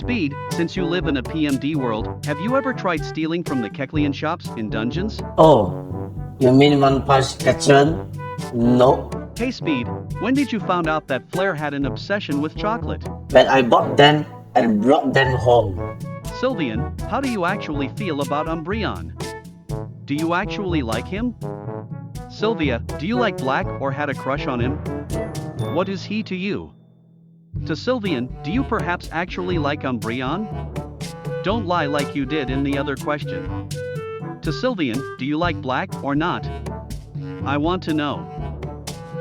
Speed, since you live in a PMD world, have you ever tried stealing from the Kecleon shops in dungeons? Oh, you mean One Punch Catcher? No. Hey Speed, when did you found out that Flare had an obsession with chocolate? When I bought them and brought them home. Sylvian, how do you actually feel about Umbreon? Do you actually like him? Sylvia, do you like Black or had a crush on him? What is he to you? To Sylvian, do you perhaps actually like Umbreon? Don't lie like you did in the other question. To Sylvian, do you like Black or not? I want to know.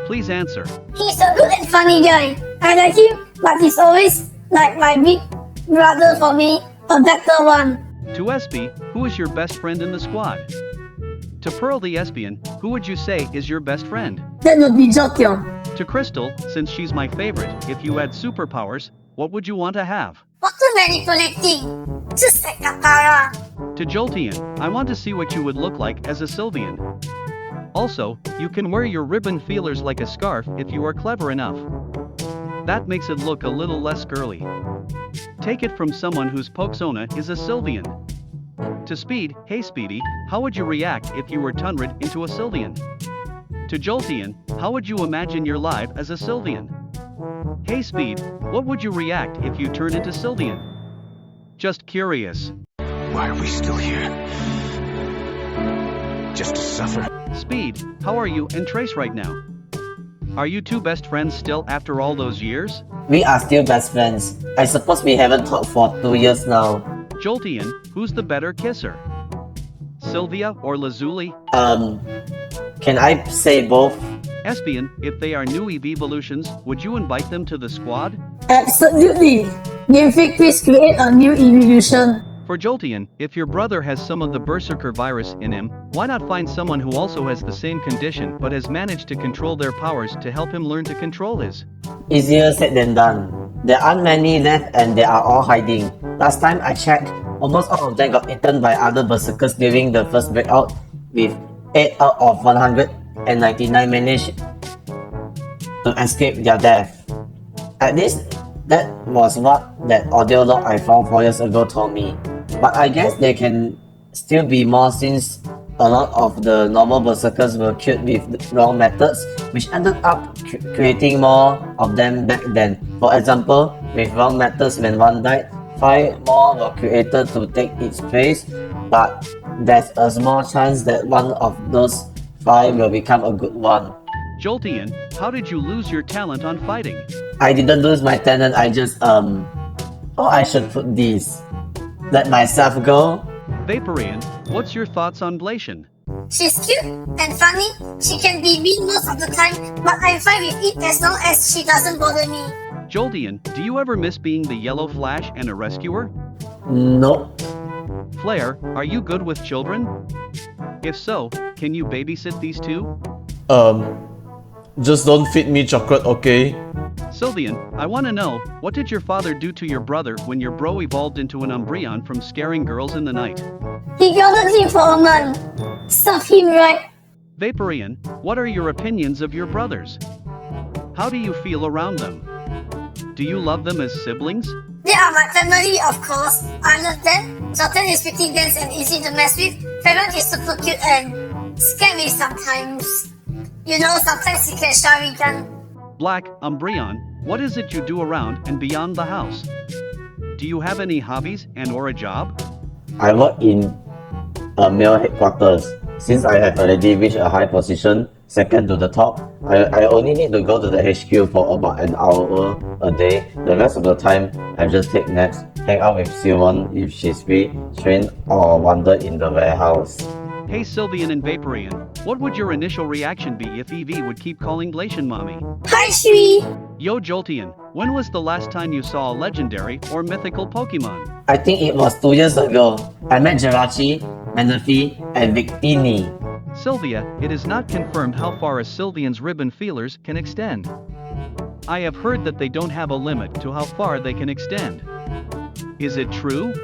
Please answer. He's a good and funny guy. I like him, but he's always like my big brother for me, a better one. To Espy, who is your best friend in the squad? To Pearl the Espion, who would you say is your best friend? That would be Jokyo. To Crystal, since she's my favorite, if you had superpowers, what would you want to have? Water manipulating, just like Katara. To Jolteon, I want to see what you would look like as a Sylvian. Also, you can wear your ribbon feelers like a scarf if you are clever enough. That makes it look a little less girly. Take it from someone whose Pokesona is a Sylvian. To Speed, hey Speedy, how would you react if you were tundred into a Sylvian? To Jolteon, how would you imagine your life as a Sylvian? Hey Speed, what would you react if you turned into Sylvian? Just curious. Why are we still here? Just to suffer? Speed, how are you and Trace right now? Are you two best friends still after all those years? We are still best friends. I suppose we haven't talked for 2 years now. Jolteon, who's the better kisser? Sylvia or Lazuli? Can I say both? Espion, if they are new Eeveelutions, would you invite them to the squad? Absolutely. Game Freak, please create a new evolution. For Jolteon, if your brother has some of the Berserker virus in him, why not find someone who also has the same condition but has managed to control their powers to help him learn to control his? Easier said than done. There aren't many left and they are all hiding. Last time I checked, almost all of them got eaten by other Berserkers during the first breakout, with 8 out of 199 managed to escape their death. At least, that was what that audio log I found 4 years ago told me. But I guess there can still be more since a lot of the normal Berserkers were killed with wrong methods, which ended up creating more of them back then. For example, with wrong methods when one died, 5 more were created to take its place, but there's a small chance that one of those 5 will become a good one. Jolteon, how did you lose your talent on fighting? I didn't lose my talent, I just I should put these. Let myself go. Vaporeon, what's your thoughts on Glacian? She's cute and funny. She can be mean most of the time, but I'm fine with it as long as she doesn't bother me. Jolteon, do you ever miss being the Yellow Flash and a rescuer? Nope. Flare, are you good with children? If so, can you babysit these two? Just don't feed me chocolate, okay? Sylvian, I want to know, what did your father do to your brother when your bro evolved into an Umbreon from scaring girls in the night? He grounded him for a month. Stop him, right? Vaporeon, what are your opinions of your brothers? How do you feel around them? Do you love them as siblings? They are my family, of course. I love them. Jolteon is pretty dense and easy to mess with. Flareon is super cute and scary sometimes. You know, sometimes he can Sharingan. Black, Umbreon, what is it you do around and beyond the house? Do you have any hobbies and or a job? I work in a male headquarters. Since I have already reached a high position, second to the top, I only need to go to the HQ for about an hour a day. The rest of the time, I just take naps, hang out with Sylvian if she's free, train or wander in the warehouse. Hey Sylvian and Vaporeon, what would your initial reaction be if Eevee would keep calling Glacian mommy? Hi, Shui. Yo Jolteon, when was the last time you saw a legendary or mythical Pokemon? I think it was 2 years ago. I met Jirachi, Manaphy, and Victini. Sylvia, it is not confirmed how far a Sylvian's ribbon feelers can extend. I have heard that they don't have a limit to how far they can extend. Is it true?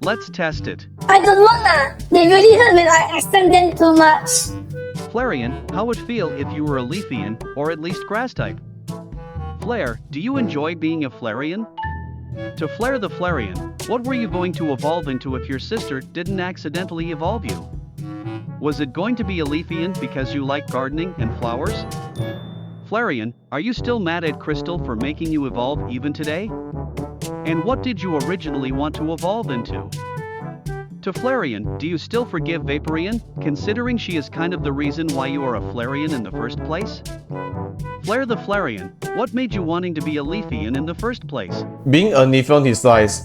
Let's test it. I don't wanna. They really hurt when I extend them too much. Flareon, how would it feel if you were a Leafeon, or at least Grass type? Flare, do you enjoy being a Flareon? To Flare the Flareon, what were you going to evolve into if your sister didn't accidentally evolve you? Was it going to be a Leafeon because you like gardening and flowers? Flareon, are you still mad at Crystal for making you evolve even today? And what did you originally want to evolve into? To Flareon, do you still forgive Vaporeon, considering she is kind of the reason why you are a Flareon in the first place? Flare the Flareon, what made you wanting to be a Leafeon in the first place? Being a Nephron is nice.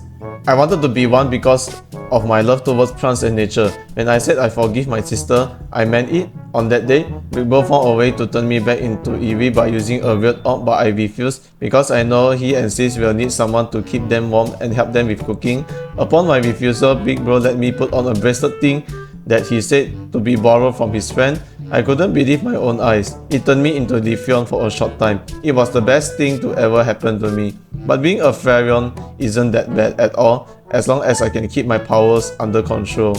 I wanted to be one because of my love towards plants and nature. When I said I forgive my sister, I meant it. On that day, we both found a way to turn me back into Eevee by using a weird orb, but I refused because I know he and sis will need someone to keep them warm and help them with cooking. Upon my refusal, Big Bro let me put on a bracelet thing that he said to be borrowed from his friend. I couldn't believe my own eyes. It turned me into Leafeon for a short time. It was the best thing to ever happen to me. But being a Flareon isn't that bad at all, as long as I can keep my powers under control.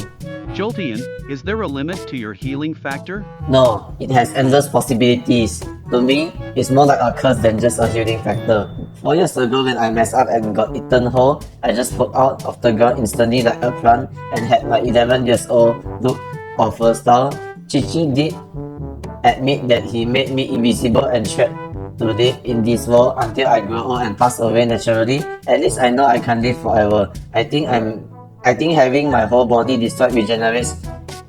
Jolteon, is there a limit to your healing factor? No, it has endless possibilities. To me, it's more like a curse than just a healing factor. 4 years ago when I messed up and got eaten whole, I just popped out of the ground instantly like a plant and had my 11 years old look of a style. Chichi did admit that he made me invisible and trapped to live in this world until I grew old and passed away naturally. At least I know I can't live forever. I think having my whole body destroyed regenerates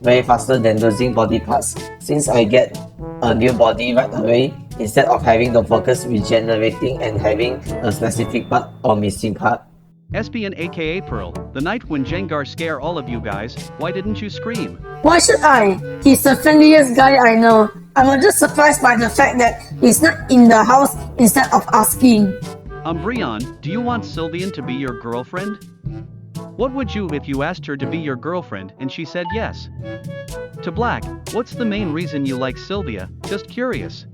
way faster than losing body parts, since I get a new body right away instead of having the focus regenerating and having a specific part or missing part. Espy aka Pearl, the night when Jengar scare all of you guys, why didn't you scream? Why should I? He's the friendliest guy I know. I was just surprised by the fact that he's not in the house instead of asking. Umbreon, do you want Sylvian to be your girlfriend? What would you if you asked her to be your girlfriend and she said yes? To Black, what's the main reason you like Sylvia? Just curious.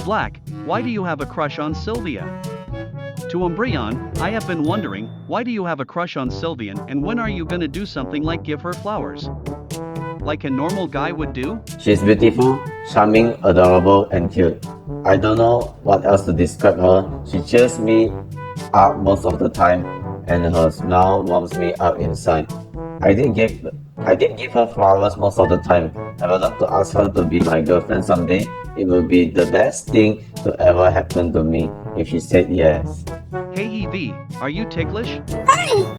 Black, why do you have a crush on Sylvia? To Umbreon, I have been wondering, why do you have a crush on Sylvian and when are you gonna do something like give her flowers? Like a normal guy would do? She's beautiful, charming, adorable, and cute. I don't know what else to describe her. She cheers me up most of the time, and her smile warms me up inside. I did give her flowers most of the time. I would love to ask her to be my girlfriend someday. It would be the best thing to ever happen to me if she said yes. Hey Eevee, are you ticklish? Hey!